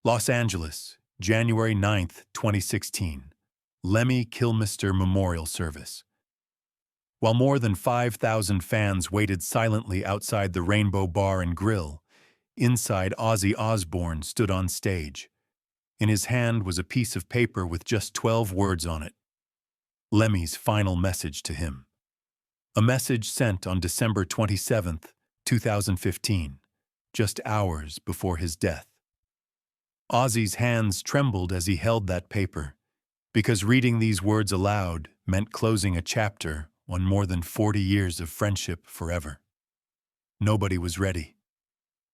Los Angeles, January 9th, 2016. Lemmy Kilmister Memorial Service. While more than 5,000 fans waited silently outside the Rainbow Bar and Grill, inside Ozzy Osbourne stood on stage. In his hand was a piece of paper with just 12 words on it. Lemmy's final message to him. A message sent on December 27th, 2015, just hours before his death. Ozzy's hands trembled as he held that paper, because reading these words aloud meant closing a chapter on more than 40 years of friendship forever. Nobody was ready.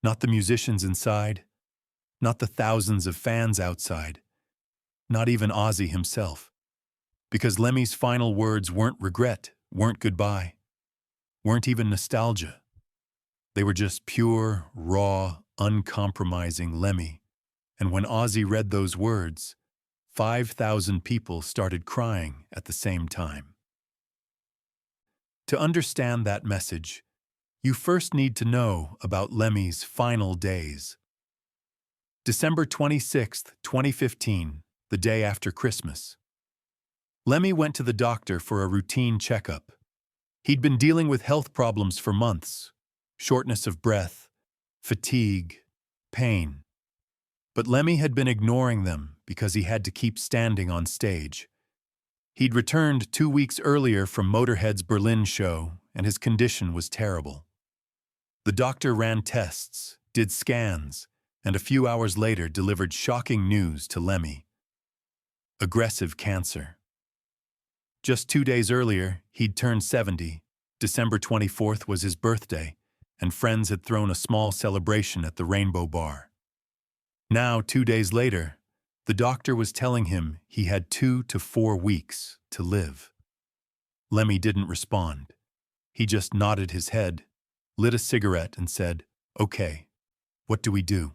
Not the musicians inside, not the thousands of fans outside, not even Ozzy himself. Because Lemmy's final words weren't regret, weren't goodbye, weren't even nostalgia. They were just pure, raw, uncompromising Lemmy. And when Ozzy read those words, 5,000 people started crying at the same time. To understand that message, you first need to know about Lemmy's final days. December 26, 2015, the day after Christmas. Lemmy went to the doctor for a routine checkup. He'd been dealing with health problems for months: shortness of breath, fatigue, pain. But Lemmy had been ignoring them because he had to keep standing on stage. He'd returned 2 weeks earlier from Motorhead's Berlin show, and his condition was terrible. The doctor ran tests, did scans, and a few hours later delivered shocking news to Lemmy. Aggressive cancer. Just 2 days earlier, he'd turned 70. December 24th was his birthday, and friends had thrown a small celebration at the Rainbow Bar. Now, 2 days later, the doctor was telling him he had 2 to 4 weeks to live. Lemmy didn't respond. He just nodded his head, lit a cigarette, and said, "Okay, what do we do?"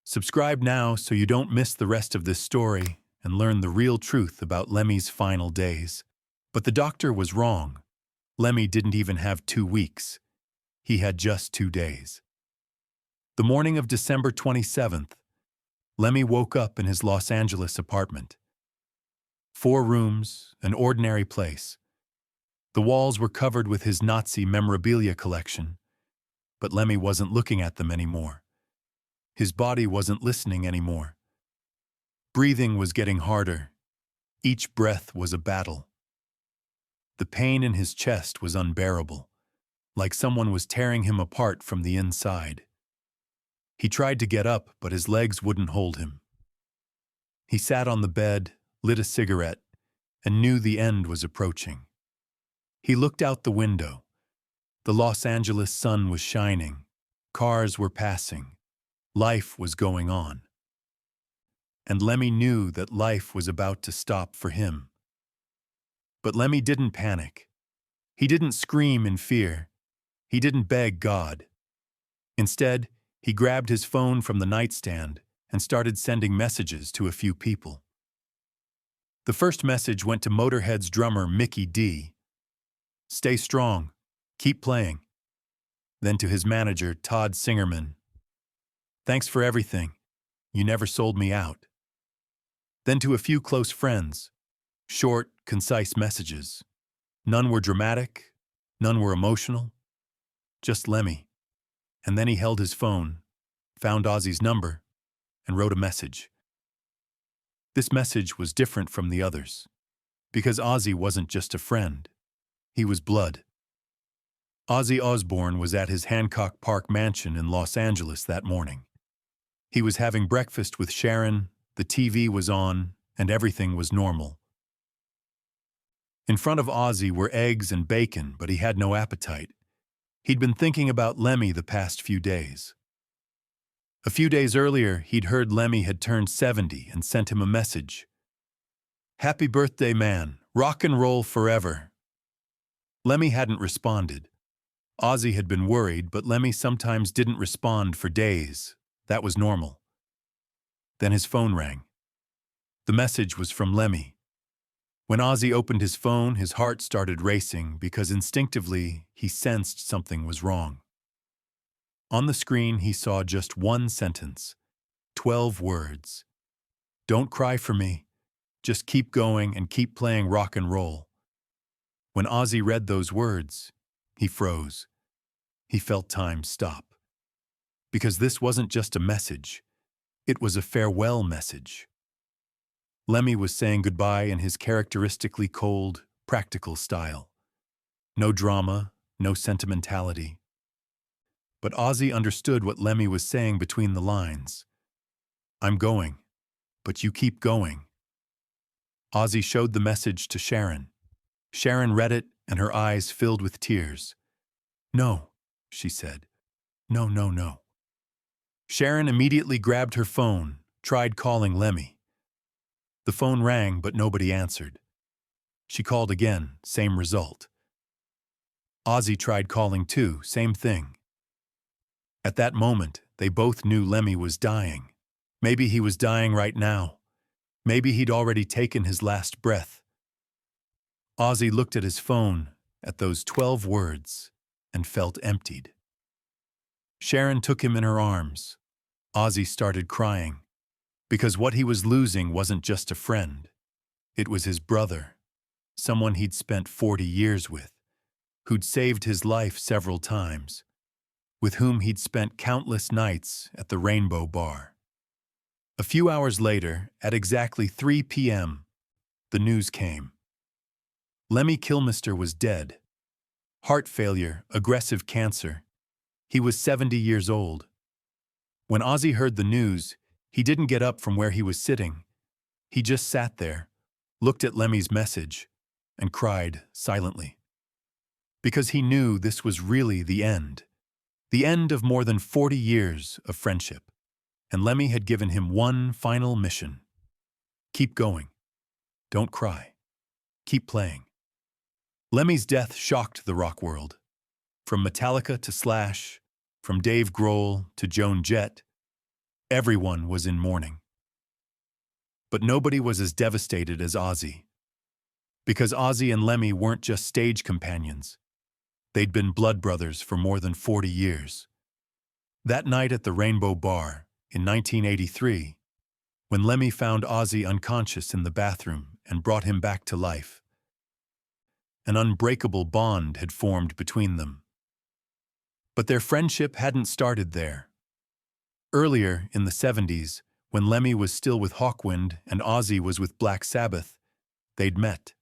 Subscribe now so you don't miss the rest of this story and learn the real truth about Lemmy's final days. But the doctor was wrong. Lemmy didn't even have 2 weeks. He had just 2 days. The morning of December 27th, Lemmy woke up in his Los Angeles apartment. 4 rooms, an ordinary place. The walls were covered with his Nazi memorabilia collection, but Lemmy wasn't looking at them anymore. His body wasn't listening anymore. Breathing was getting harder. Each breath was a battle. The pain in his chest was unbearable, like someone was tearing him apart from the inside. He tried to get up, but his legs wouldn't hold him. He sat on the bed, lit a cigarette, and knew the end was approaching. He looked out the window. The Los Angeles sun was shining. Cars were passing. Life was going on. And Lemmy knew that life was about to stop for him. But Lemmy didn't panic. He didn't scream in fear. He didn't beg God. Instead, he grabbed his phone from the nightstand and started sending messages to a few people. The first message went to Motorhead's drummer Mickey D. "Stay strong. Keep playing." Then to his manager, Todd Singerman. "Thanks for everything. You never sold me out." Then to a few close friends. Short, concise messages. None were dramatic. None were emotional. Just Lemmy. And then he held his phone, found Ozzy's number, and wrote a message. This message was different from the others, because Ozzy wasn't just a friend. He was blood. Ozzy Osbourne was at his Hancock Park mansion in Los Angeles that morning. He was having breakfast with Sharon, the TV was on, and everything was normal. In front of Ozzy were eggs and bacon, but he had no appetite. He'd been thinking about Lemmy the past few days. A few days earlier, he'd heard Lemmy had turned 70 and sent him a message. "Happy birthday, man. Rock and roll forever." Lemmy hadn't responded. Ozzy had been worried, but Lemmy sometimes didn't respond for days. That was normal. Then his phone rang. The message was from Lemmy. When Ozzy opened his phone, his heart started racing because instinctively he sensed something was wrong. On the screen, he saw just one sentence. 12 words. Don't cry for me. Just keep going and keep playing rock and roll. When Ozzy read those words, he froze. He felt time stop. Because this wasn't just a message. It was a farewell message. Lemmy was saying goodbye in his characteristically cold, practical style. No drama, no sentimentality. But Ozzy understood what Lemmy was saying between the lines. I'm going, but you keep going. Ozzy showed the message to Sharon. Sharon read it, and her eyes filled with tears. No, she said. No, no, no. Sharon immediately grabbed her phone, tried calling Lemmy. The phone rang, but nobody answered. She called again, same result. Ozzy tried calling too, same thing. At that moment, they both knew Lemmy was dying. Maybe he was dying right now. Maybe he'd already taken his last breath. Ozzy looked at his phone, at those 12 words, and felt emptied. Sharon took him in her arms. Ozzy started crying, because what he was losing wasn't just a friend. It was his brother, someone he'd spent 40 years with, who'd saved his life several times, with whom he'd spent countless nights at the Rainbow Bar. A few hours later, at exactly 3 p.m., the news came. Lemmy Kilmister was dead. Heart failure, aggressive cancer. He was 70 years old. When Ozzy heard the news, he didn't get up from where he was sitting. He just sat there, looked at Lemmy's message, and cried silently. Because he knew this was really the end of more than 40 years of friendship. And Lemmy had given him one final mission. Keep going. Don't cry. Keep playing. Lemmy's death shocked the rock world. From Metallica to Slash, from Dave Grohl to Joan Jett, everyone was in mourning. But nobody was as devastated as Ozzy. Because Ozzy and Lemmy weren't just stage companions. They'd been blood brothers for more than 40 years. That night at the Rainbow Bar, in 1983, when Lemmy found Ozzy unconscious in the bathroom and brought him back to life, an unbreakable bond had formed between them. But their friendship hadn't started there. Earlier, in the 70s, when Lemmy was still with Hawkwind and Ozzy was with Black Sabbath, they'd met.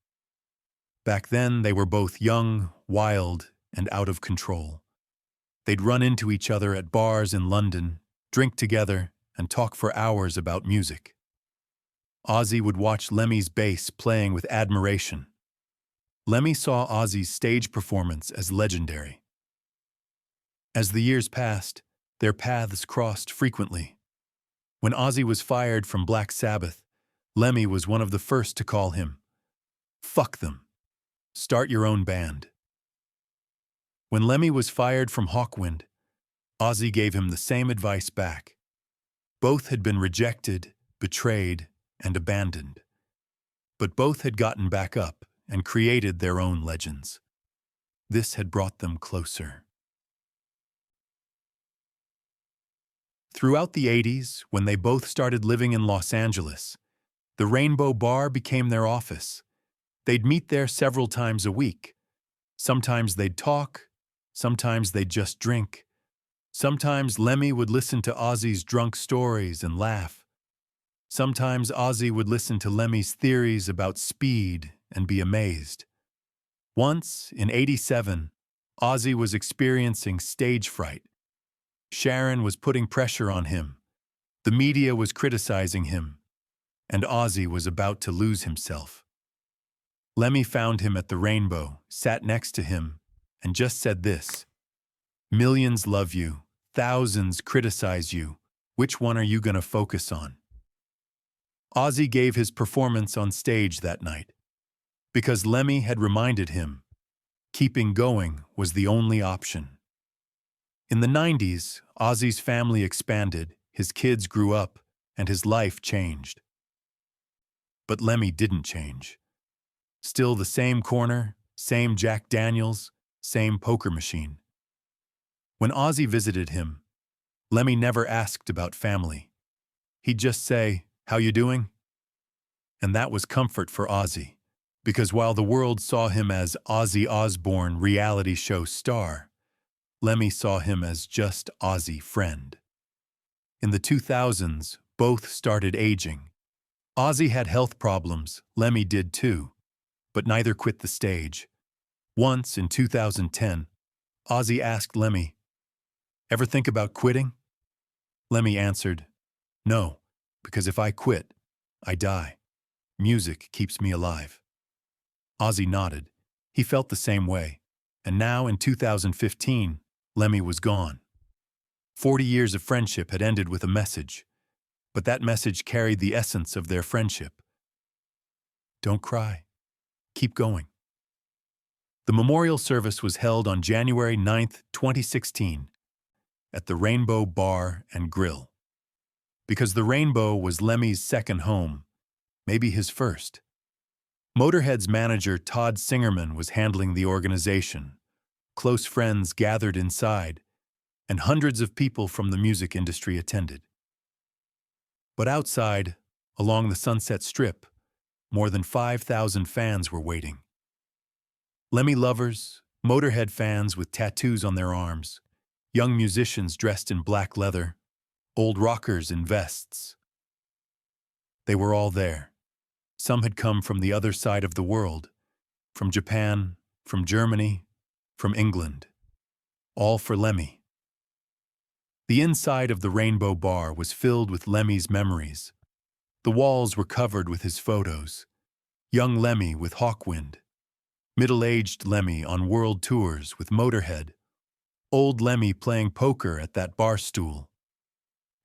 Back then, they were both young, wild, and out of control. They'd run into each other at bars in London, drink together, and talk for hours about music. Ozzy would watch Lemmy's bass playing with admiration. Lemmy saw Ozzy's stage performance as legendary. As the years passed, their paths crossed frequently. When Ozzy was fired from Black Sabbath, Lemmy was one of the first to call him. Fuck them. Start your own band. When Lemmy was fired from Hawkwind, Ozzy gave him the same advice back. Both had been rejected, betrayed, and abandoned. But both had gotten back up and created their own legends. This had brought them closer. Throughout the 80s, when they both started living in Los Angeles, the Rainbow Bar became their office. They'd meet there several times a week. Sometimes they'd talk, sometimes they'd just drink. Sometimes Lemmy would listen to Ozzy's drunk stories and laugh. Sometimes Ozzy would listen to Lemmy's theories about speed and be amazed. Once, in '87, Ozzy was experiencing stage fright. Sharon was putting pressure on him. The media was criticizing him. And Ozzy was about to lose himself. Lemmy found him at the Rainbow, sat next to him, and just said this: "Millions love you, thousands criticize you. Which one are you going to focus on?" Ozzy gave his performance on stage that night, because Lemmy had reminded him keeping going was the only option. In the 90s, Ozzy's family expanded, his kids grew up, and his life changed. But Lemmy didn't change. Still the same corner, same Jack Daniels, same poker machine. When Ozzy visited him, Lemmy never asked about family. He'd just say, "How you doing?" And that was comfort for Ozzy, because while the world saw him as Ozzy Osbourne reality show star, Lemmy saw him as just Ozzy friend. In the 2000s, both started aging. Ozzy had health problems, Lemmy did too, but neither quit the stage. Once, in 2010, Ozzy asked Lemmy, "Ever think about quitting?" Lemmy answered, "No, because if I quit, I die. Music keeps me alive." Ozzy nodded. He felt the same way. And now, in 2015, Lemmy was gone. 40 years of friendship had ended with a message, but that message carried the essence of their friendship. Don't cry. Keep going. The memorial service was held on January 9th, 2016, at the Rainbow Bar and Grill. Because the Rainbow was Lemmy's second home, maybe his first. Motorhead's manager Todd Singerman was handling the organization. Close friends gathered inside, and hundreds of people from the music industry attended. But outside, along the Sunset Strip, more than 5,000 fans were waiting. Lemmy lovers, Motorhead fans with tattoos on their arms, young musicians dressed in black leather, old rockers in vests. They were all there. Some had come from the other side of the world, from Japan, from Germany, from England. All for Lemmy. The inside of the Rainbow Bar was filled with Lemmy's memories. The walls were covered with his photos. Young Lemmy with Hawkwind. Middle-aged Lemmy on world tours with Motorhead. Old Lemmy playing poker at that bar stool.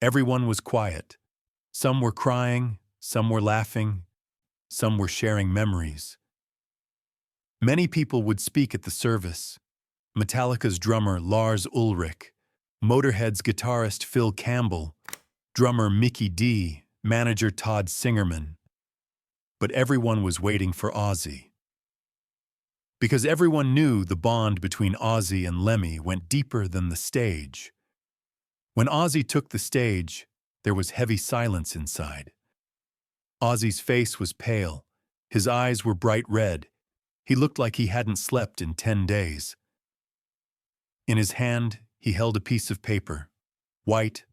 Everyone was quiet. Some were crying, some were laughing, some were sharing memories. Many people would speak at the service. Metallica's drummer Lars Ulrich, Motorhead's guitarist Phil Campbell, drummer Mickey D, manager Todd Singerman. But everyone was waiting for Ozzy. Because everyone knew the bond between Ozzy and Lemmy went deeper than the stage. When Ozzy took the stage, there was heavy silence inside. Ozzy's face was pale. His eyes were bright red. He looked like he hadn't slept in 10 days. In his hand, he held a piece of paper, white,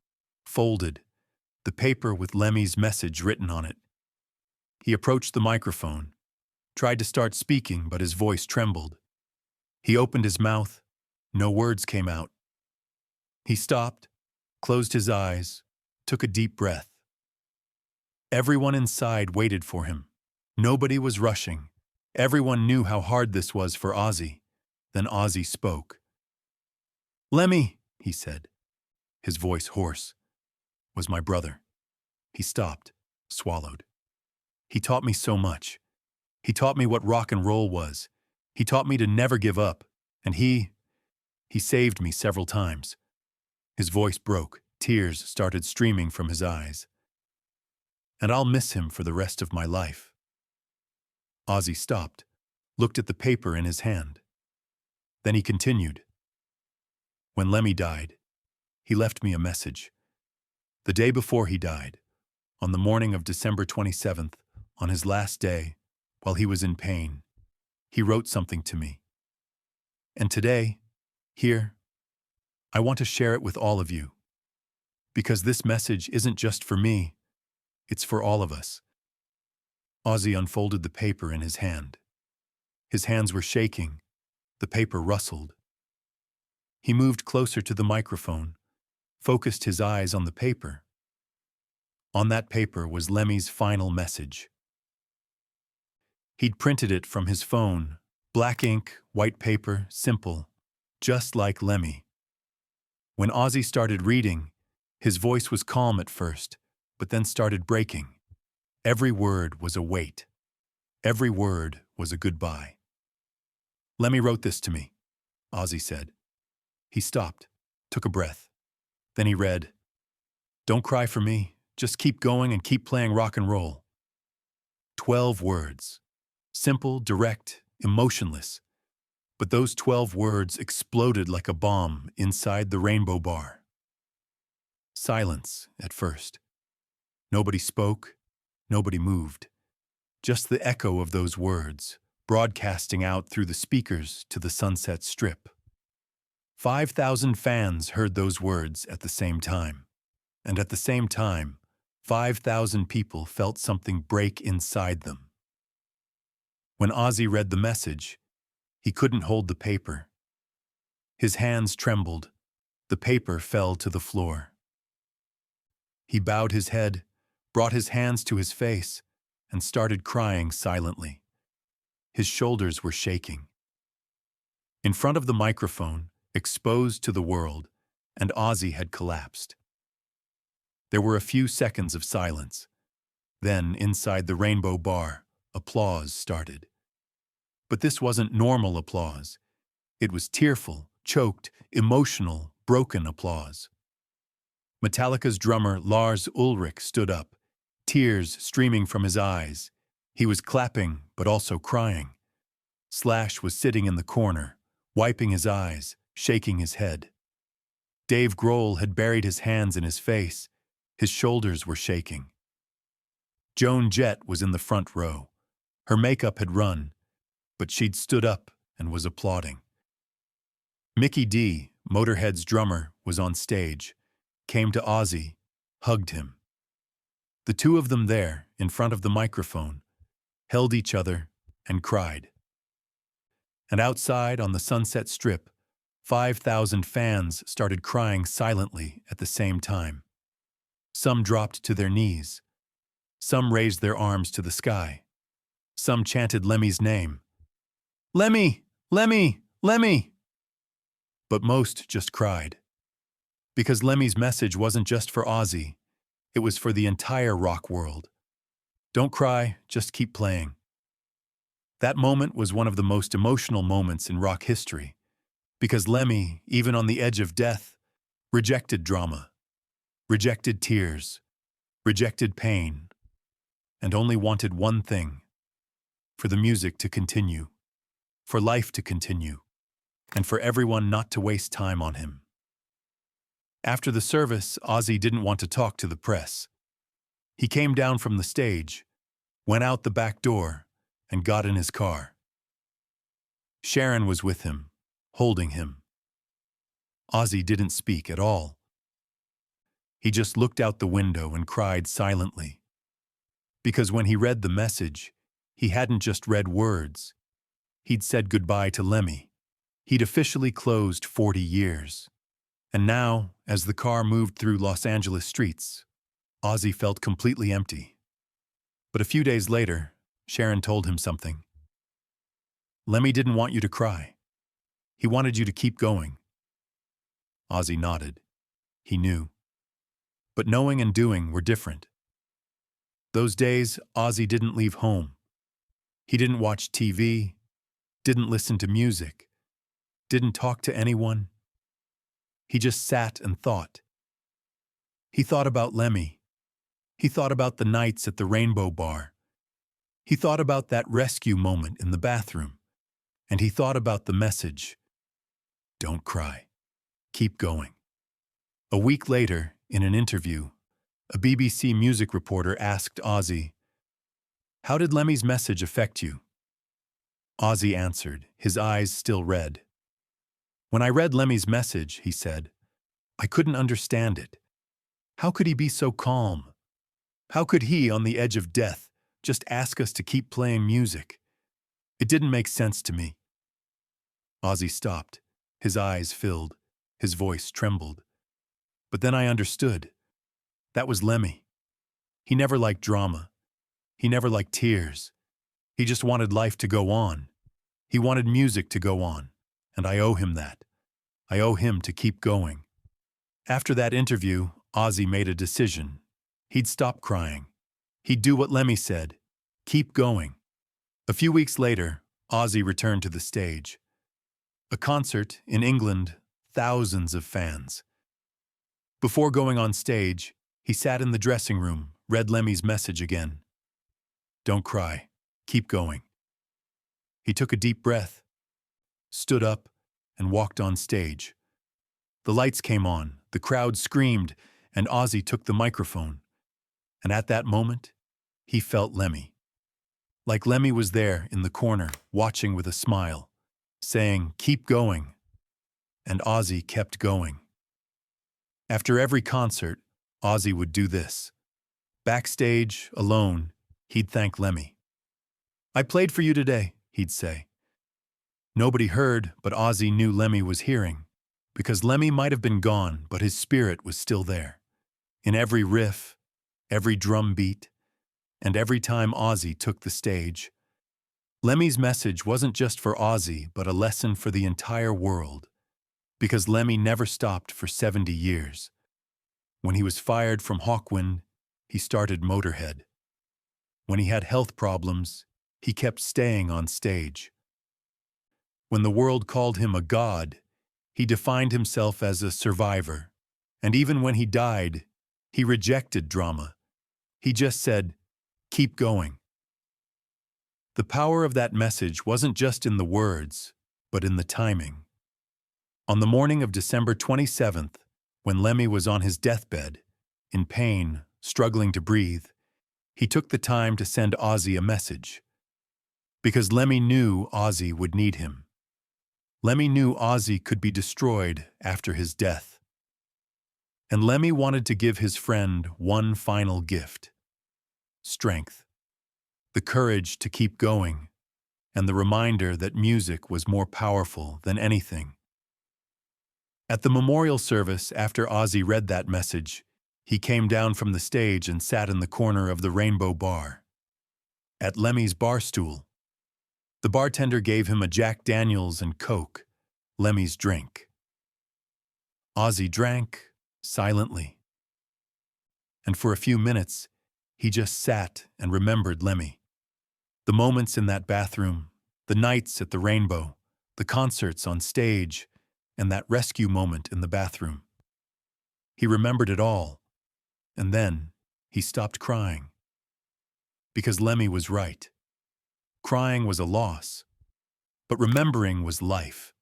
folded, the paper with Lemmy's message written on it. He approached the microphone, tried to start speaking, but his voice trembled. He opened his mouth. No words came out. He stopped, closed his eyes, took a deep breath. Everyone inside waited for him. Nobody was rushing. Everyone knew how hard this was for Ozzy. Then Ozzy spoke. "Lemmy," he said, his voice hoarse, "was my brother." He stopped, swallowed. "He taught me so much. He taught me what rock and roll was. He taught me to never give up. And he saved me several times." His voice broke. Tears started streaming from his eyes. "And I'll miss him for the rest of my life." Ozzy stopped, looked at the paper in his hand. Then he continued. "When Lemmy died, he left me a message. The day before he died, on the morning of December 27th, on his last day, while he was in pain, he wrote something to me. And today, here, I want to share it with all of you. Because this message isn't just for me, it's for all of us." Ozzy unfolded the paper in his hand. His hands were shaking. The paper rustled. He moved closer to the microphone, focused his eyes on the paper. On that paper was Lemmy's final message. He'd printed it from his phone, black ink, white paper, simple, just like Lemmy. When Ozzy started reading, his voice was calm at first, but then started breaking. Every word was a weight. Every word was a goodbye. "Lemmy wrote this to me," Ozzy said. He stopped, took a breath. Then he read, "Don't cry for me. Just keep going and keep playing rock and roll." 12 words. Simple, direct, emotionless. But those 12 words exploded like a bomb inside the Rainbow Bar. Silence at first. Nobody spoke, nobody moved. Just the echo of those words, broadcasting out through the speakers to the Sunset Strip. 5,000 fans heard those words at the same time. And at the same time, 5,000 people felt something break inside them. When Ozzy read the message, he couldn't hold the paper. His hands trembled. The paper fell to the floor. He bowed his head, brought his hands to his face, and started crying silently. His shoulders were shaking. In front of the microphone, exposed to the world, and Ozzy had collapsed. There were a few seconds of silence. Then, inside the Rainbow Bar, applause started. But this wasn't normal applause. It was tearful, choked, emotional, broken applause. Metallica's drummer Lars Ulrich stood up, tears streaming from his eyes. He was clapping, but also crying. Slash was sitting in the corner, wiping his eyes, shaking his head. Dave Grohl had buried his hands in his face. His shoulders were shaking. Joan Jett was in the front row. Her makeup had run, but she'd stood up and was applauding. Mickey D, Motorhead's drummer, was on stage, came to Ozzy, hugged him. The two of them there, in front of the microphone, held each other and cried. And outside on the Sunset Strip, 5,000 fans started crying silently at the same time. Some dropped to their knees. Some raised their arms to the sky. Some chanted Lemmy's name. "Lemmy! Lemmy! Lemmy!" But most just cried. Because Lemmy's message wasn't just for Ozzy, it was for the entire rock world. Don't cry, just keep playing. That moment was one of the most emotional moments in rock history, because Lemmy, even on the edge of death, rejected drama, rejected tears, rejected pain, and only wanted one thing: for the music to continue, for life to continue, and for everyone not to waste time on him. After the service, Ozzy didn't want to talk to the press. He came down from the stage, went out the back door, and got in his car. Sharon was with him, holding him. Ozzy didn't speak at all. He just looked out the window and cried silently. Because when he read the message, he hadn't just read words. He'd said goodbye to Lemmy. He'd officially closed 40 years. And now, as the car moved through Los Angeles streets, Ozzy felt completely empty. But a few days later, Sharon told him something. Lemmy didn't want you to cry. He wanted you to keep going. Ozzy nodded. He knew. But knowing and doing were different. Those days, Ozzy didn't leave home. He didn't watch TV, didn't listen to music, didn't talk to anyone. He just sat and thought. He thought about Lemmy. He thought about the nights at the Rainbow Bar. He thought about that rescue moment in the bathroom. And he thought about the message. Don't cry. Keep going. A week later, in an interview, a BBC music reporter asked Ozzy, "How did Lemmy's message affect you?" Ozzy answered, his eyes still red. "When I read Lemmy's message," he said, "I couldn't understand it. How could he be so calm? How could he, on the edge of death, just ask us to keep playing music? It didn't make sense to me." Ozzy stopped. His eyes filled. His voice trembled. But then I understood. That was Lemmy. He never liked drama. He never liked tears. He just wanted life to go on. He wanted music to go on. And I owe him that. I owe him to keep going. After that interview, Ozzy made a decision. He'd stop crying. He'd do what Lemmy said. Keep going. A few weeks later, Ozzy returned to the stage. A concert in England, thousands of fans. Before going on stage, he sat in the dressing room, read Lemmy's message again. Don't cry. Keep going. He took a deep breath, stood up, and walked on stage. The lights came on, the crowd screamed, and Ozzy took the microphone. And at that moment, he felt Lemmy. Like Lemmy was there in the corner, watching with a smile, saying, "Keep going." And Ozzy kept going. After every concert, Ozzy would do this. Backstage, alone, he'd thank Lemmy. "I played for you today," he'd say. Nobody heard, but Ozzy knew Lemmy was hearing, because Lemmy might have been gone, but his spirit was still there. In every riff, every drum beat, and every time Ozzy took the stage. Lemmy's message wasn't just for Ozzy, but a lesson for the entire world, because Lemmy never stopped for 70 years. When he was fired from Hawkwind, he started Motorhead. When he had health problems, he kept staying on stage. When the world called him a god, he defined himself as a survivor. And even when he died, he rejected drama. He just said, "Keep going." The power of that message wasn't just in the words, but in the timing. On the morning of December 27th, when Lemmy was on his deathbed, in pain, struggling to breathe, he took the time to send Ozzy a message. Because Lemmy knew Ozzy would need him. Lemmy knew Ozzy could be destroyed after his death. And Lemmy wanted to give his friend one final gift: strength, the courage to keep going, and the reminder that music was more powerful than anything. At the memorial service, after Ozzy read that message, he came down from the stage and sat in the corner of the Rainbow Bar. At Lemmy's bar stool, the bartender gave him a Jack Daniels and Coke, Lemmy's drink. Ozzy drank silently. And for a few minutes, he just sat and remembered Lemmy. The moments in that bathroom, the nights at the Rainbow, the concerts on stage, and that rescue moment in the bathroom. He remembered it all, and then he stopped crying. Because Lemmy was right. Crying was a loss, but remembering was life.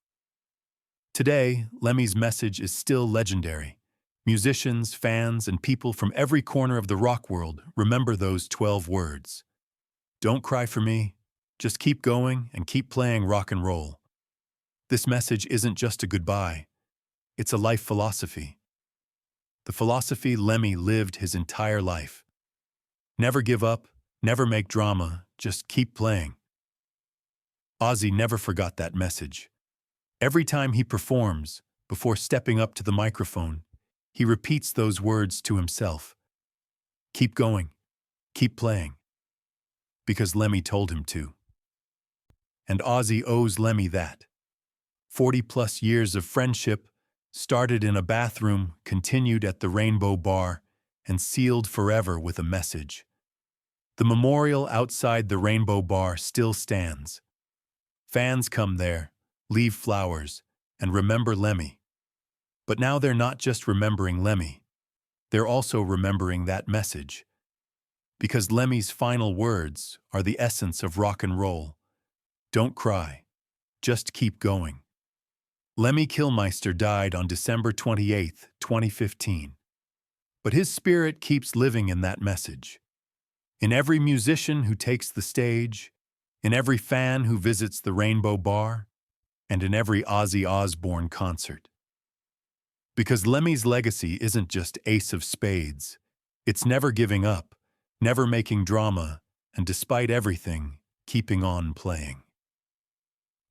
Today, Lemmy's message is still legendary. Musicians, fans, and people from every corner of the rock world remember those 12 words. Don't cry for me, just keep going and keep playing rock and roll. This message isn't just a goodbye, it's a life philosophy. The philosophy Lemmy lived his entire life. Never give up, never make drama, just keep playing. Ozzy never forgot that message. Every time he performs, before stepping up to the microphone, he repeats those words to himself. Keep going, keep playing. Because Lemmy told him to. And Ozzy owes Lemmy that. 40-plus years of friendship, started in a bathroom, continued at the Rainbow Bar, and sealed forever with a message. The memorial outside the Rainbow Bar still stands. Fans come there, leave flowers, and remember Lemmy. But now they're not just remembering Lemmy. They're also remembering that message. Because Lemmy's final words are the essence of rock and roll. Don't cry. Just keep going. Lemmy Kilmister died on December 28, 2015. But his spirit keeps living in that message. In every musician who takes the stage, in every fan who visits the Rainbow Bar, and in every Ozzy Osbourne concert. Because Lemmy's legacy isn't just ace of spades. It's never giving up, never making drama, and despite everything, keeping on playing.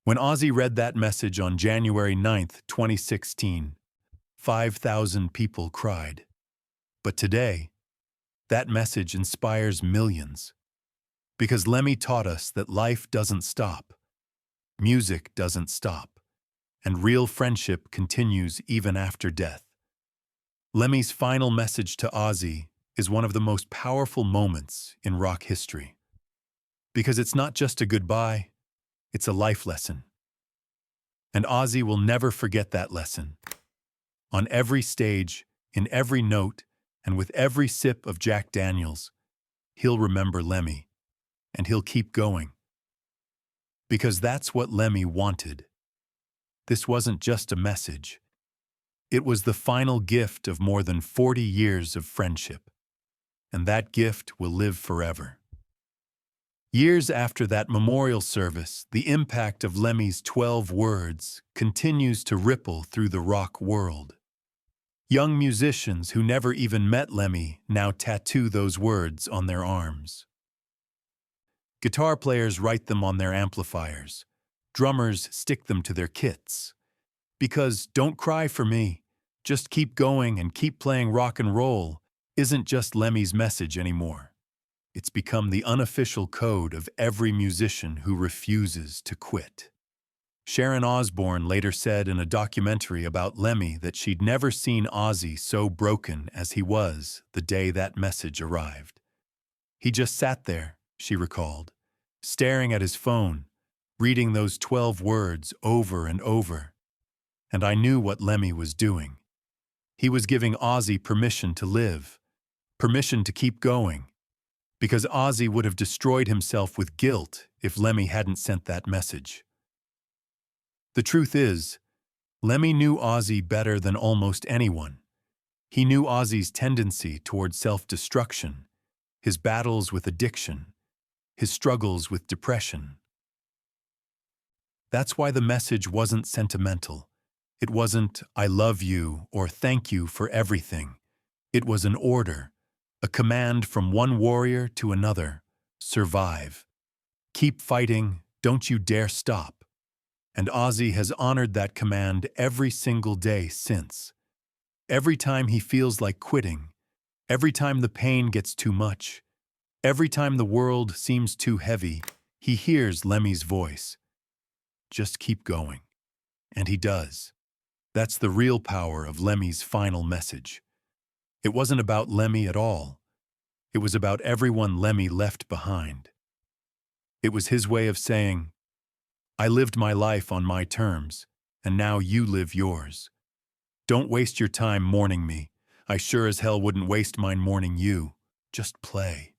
When Ozzy read that message on January 9, 2016, 5,000 people cried. But today, that message inspires millions. Because Lemmy taught us that life doesn't stop, music doesn't stop, and real friendship continues even after death. Lemmy's final message to Ozzy is one of the most powerful moments in rock history. Because it's not just a goodbye, it's a life lesson. And Ozzy will never forget that lesson. On every stage, in every note, and with every sip of Jack Daniels, he'll remember Lemmy, and he'll keep going. Because that's what Lemmy wanted. This wasn't just a message. It was the final gift of more than 40 years of friendship. and that gift will live forever. Years after that memorial service, the impact of Lemmy's 12 words continues to ripple through the rock world. Young musicians who never even met Lemmy now tattoo those words on their arms. Guitar players write them on their amplifiers. Drummers stick them to their kits. Because "Don't cry for me, just keep going and keep playing rock and roll" isn't just Lemmy's message anymore. It's become the unofficial code of every musician who refuses to quit. Sharon Osbourne later said in a documentary about Lemmy that she'd never seen Ozzy so broken as he was the day that message arrived. He just sat there, she recalled, staring at his phone, reading those 12 words over and over. And I knew what Lemmy was doing. He was giving Ozzy permission to live, permission to keep going, because Ozzy would have destroyed himself with guilt if Lemmy hadn't sent that message. The truth is, Lemmy knew Ozzy better than almost anyone. He knew Ozzy's tendency toward self-destruction, his battles with addiction, his struggles with depression. That's why the message wasn't sentimental. It wasn't "I love you" or "thank you for everything." It was an order, a command from one warrior to another: survive. Keep fighting, don't you dare stop. And Ozzy has honored that command every single day since. Every time he feels like quitting, every time the pain gets too much, every time the world seems too heavy, he hears Lemmy's voice. Just keep going. And he does. That's the real power of Lemmy's final message. It wasn't about Lemmy at all. It was about everyone Lemmy left behind. It was his way of saying, "I lived my life on my terms, and now you live yours. Don't waste your time mourning me. I sure as hell wouldn't waste mine mourning you. Just play."